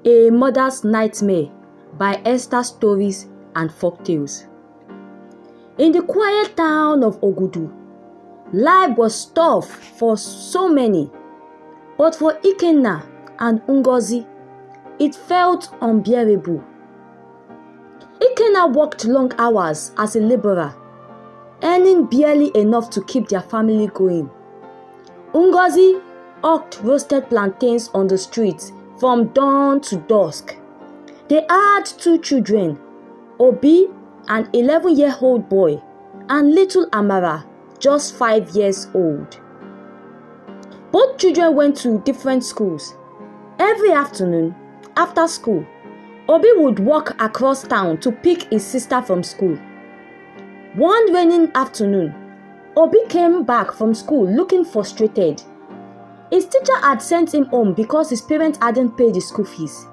A Mother's Nightmare by Esther Stories and Folktales. In the quiet town of Ogudu, life was tough for so many, but for Ikenna and Ngozi, it felt unbearable. Ikenna worked long hours as a laborer, earning barely enough to keep their family going. Ngozi hawked roasted plantains on the streets from dawn to dusk. They had 2 children, Obi, an 11-year-old boy, and little Amara, just 5 years old. Both children went to different schools. Every afternoon, after school, Obi would walk across town to pick his sister from school. One rainy afternoon, Obi came back from school looking frustrated. His teacher had sent him home because his parents hadn't paid his school fees.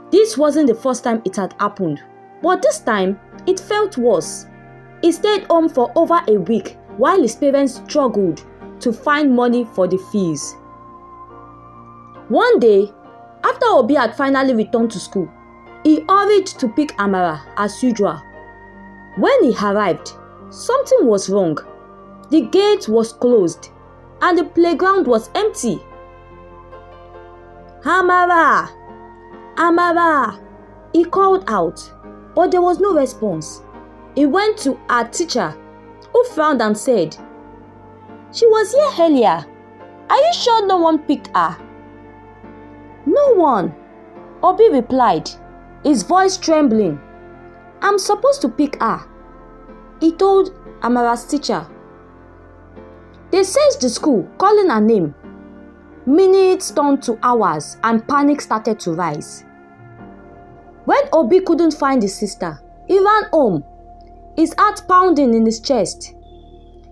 This wasn't the first time it had happened, but this time it felt worse. He stayed home for over a week while his parents struggled to find money for the fees. One day, after Obi had finally returned to school, he hurried to pick Amara as usual. When he arrived, something was wrong. The gate was closed and the playground was empty. "Amara! Amara!" he called out, but there was no response. He went to her teacher, who frowned and said, "She was here earlier. Are you sure no one picked her?" "No one," Obi replied, his voice trembling. "I'm supposed to pick her," he told Amara's teacher. They searched the school, calling her name. Minutes turned to hours and panic started to rise. When Obi couldn't find his sister, he ran home, his heart pounding in his chest.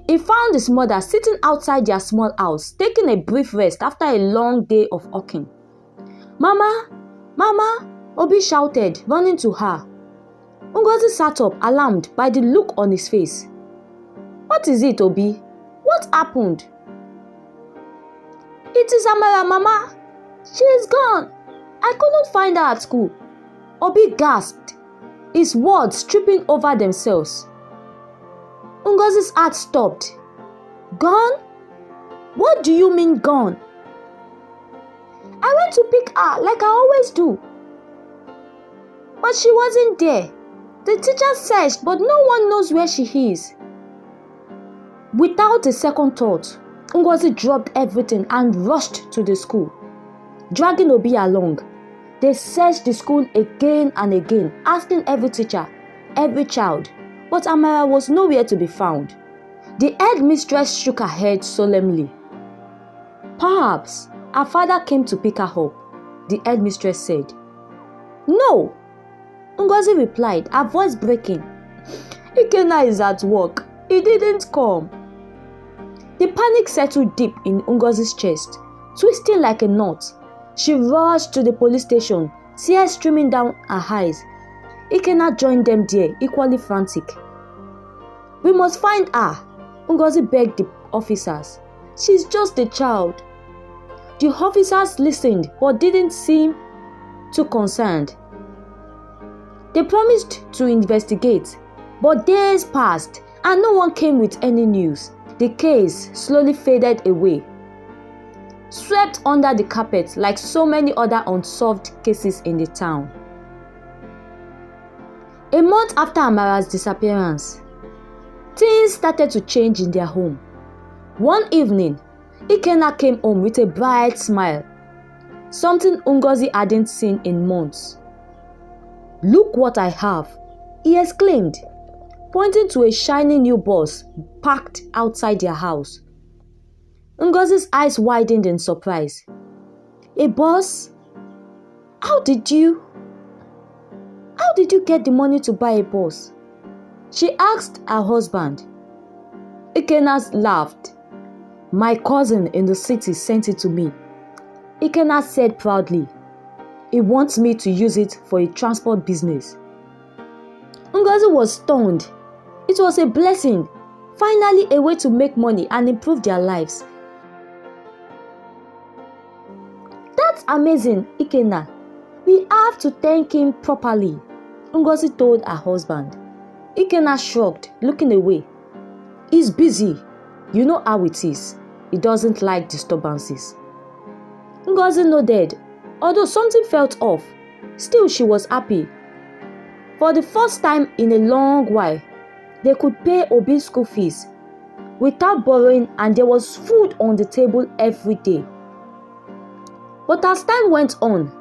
He found his mother sitting outside their small house, taking a brief rest after a long day of hawking. "Mama! Mama!" Obi shouted, running to her. Ngozi sat up, alarmed by the look on his face. "What is it, Obi? What happened?" "It is Amara, Mama. She is gone. I couldn't find her at school." Obi gasped, his words tripping over themselves. Ngozi's heart stopped. "Gone? What do you mean gone?" "I went to pick her like I always do, but she wasn't there. The teacher searched, but no one knows where she is." Without a second thought, Ngozi dropped everything and rushed to the school, dragging Obi along. They searched the school again and again, asking every teacher, every child, but Amara was nowhere to be found. The headmistress shook her head solemnly. "Perhaps her father came to pick her up," the headmistress said. "No," Ngozi replied, her voice breaking. "Ikenna is at work. He didn't come." The panic settled deep in Ngozi's chest, twisting like a knot. She rushed to the police station, tears streaming down her eyes. Ikenna joined them there, equally frantic. "We must find her," Ngozi begged the officers. "She's just a child." The officers listened but didn't seem too concerned. They promised to investigate, but days passed and no one came with any news. The case slowly faded away, swept under the carpet like so many other unsolved cases in the town. A month after Amara's disappearance, things started to change in their home. One evening, Ikenna came home with a bright smile, something Ngozi hadn't seen in months. "Look what I have," he exclaimed, pointing to a shiny new bus parked outside their house. Ngozi's eyes widened in surprise. "A bus? How did you get the money to buy a bus?" she asked her husband. Ikenna laughed. "My cousin in the city sent it to me," Ikenna said proudly. "He wants me to use it for a transport business." Ngozi was stunned. It was a blessing, finally a way to make money and improve their lives. "That's amazing, Ikenna. We have to thank him properly, Ngozi told her husband. Ikenna shrugged, looking away. He's busy. You know how it is. He doesn't like disturbances. Ngozi nodded, although something felt off. Still, she was happy. For the first time in a long while, they could pay Obi's school fees without borrowing, and there was food on the table every day. But as time went on,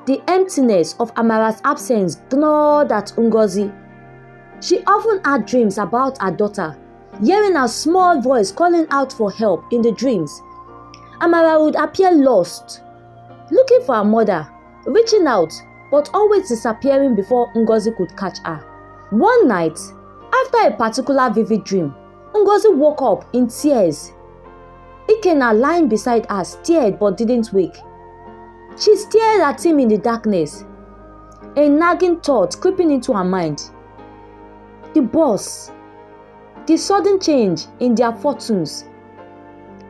the emptiness of Amara's absence gnawed at Ngozi. She often had dreams about her daughter, hearing her small voice calling out for help in the dreams. Amara would appear lost, looking for her mother, reaching out, but always disappearing before Ngozi could catch her. One night, after a particular vivid dream, Ngozi woke up in tears. Ikenna, lying beside her, stared but didn't wake. She stared at him in the darkness, a nagging thought creeping into her mind. The boss, the sudden change in their fortunes,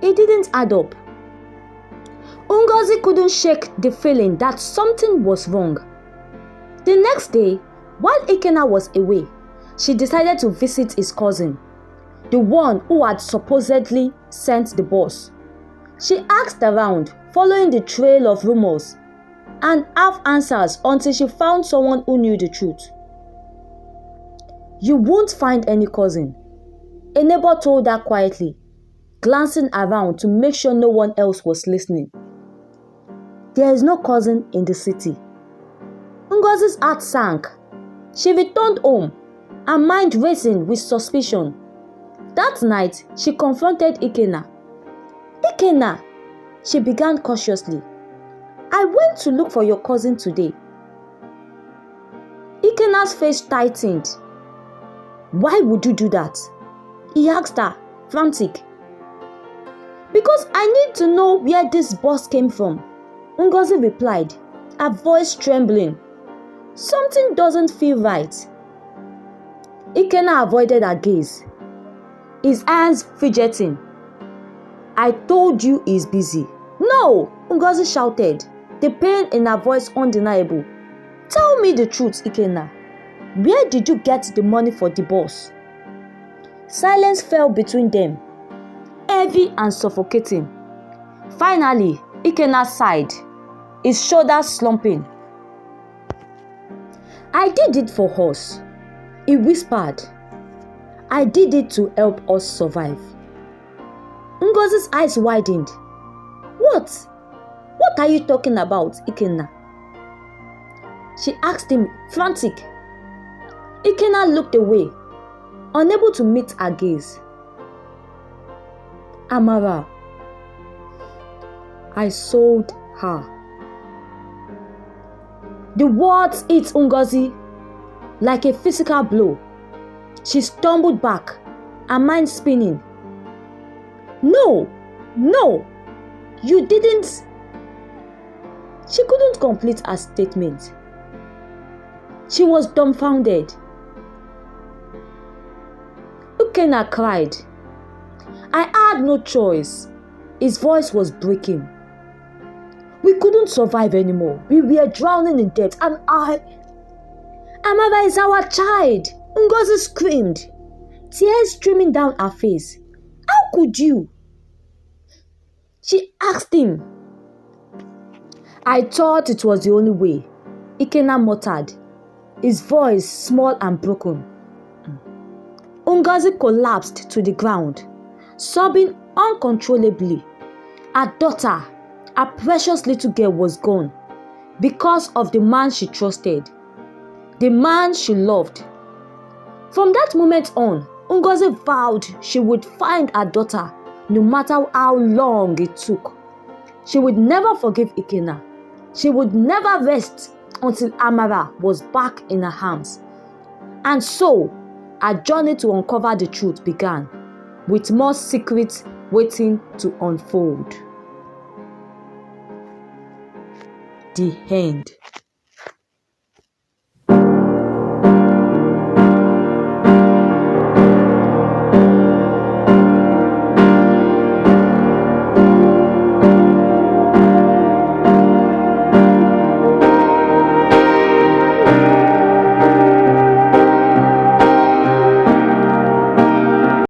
it didn't add up. Ngozi couldn't shake the feeling that something was wrong. The next day, while Ikenna was away, she decided to visit his cousin, the one who had supposedly sent the boss. She asked around, following the trail of rumors and half answers until she found someone who knew the truth. You won't find any cousin, a neighbor told her quietly, glancing around to make sure no one else was listening. There is no cousin in the city. Ngozi's heart sank. She returned home, her mind racing with suspicion. That night, she confronted Ikenna. Ikenna, she began cautiously. I went to look for your cousin today. Ikenna's face tightened. Why would you do that? He asked her, frantic. Because I need to know where this boss came from, Ngozi replied, her voice trembling. Something doesn't feel right. Ikenna avoided her gaze, his hands fidgeting. I told you he's busy. No, Ngozi shouted, the pain in her voice undeniable. Tell me the truth, Ikenna. Where did you get the money for the boss? Silence fell between them, heavy and suffocating. Finally, Ikenna sighed, his shoulders slumping. I did it for us, he whispered. I did it to help us survive. Ngozi's eyes widened. What? What are you talking about, Ikenna? She asked him, frantic. Ikenna looked away, unable to meet her gaze. Amara, I sold her. The words hit Ngozi like a physical blow. She stumbled back, her mind spinning. No, you didn't. She couldn't complete her statement. She was dumbfounded. Ikenna cried. I had no choice. His voice was breaking. We couldn't survive anymore. We were drowning in debt, and Amara is our child. Ngozi screamed, tears streaming down her face. How could you? She asked him. I thought it was the only way, Ikenna muttered, his voice small and broken. Ngozi collapsed to the ground, sobbing uncontrollably. Her daughter, her precious little girl, was gone because of the man she trusted, the man she loved. From that moment on, Ngozi vowed she would find her daughter no matter how long it took. She would never forgive Ikenna. She would never rest until Amara was back in her arms. And so, her journey to uncover the truth began, with more secrets waiting to unfold. The end.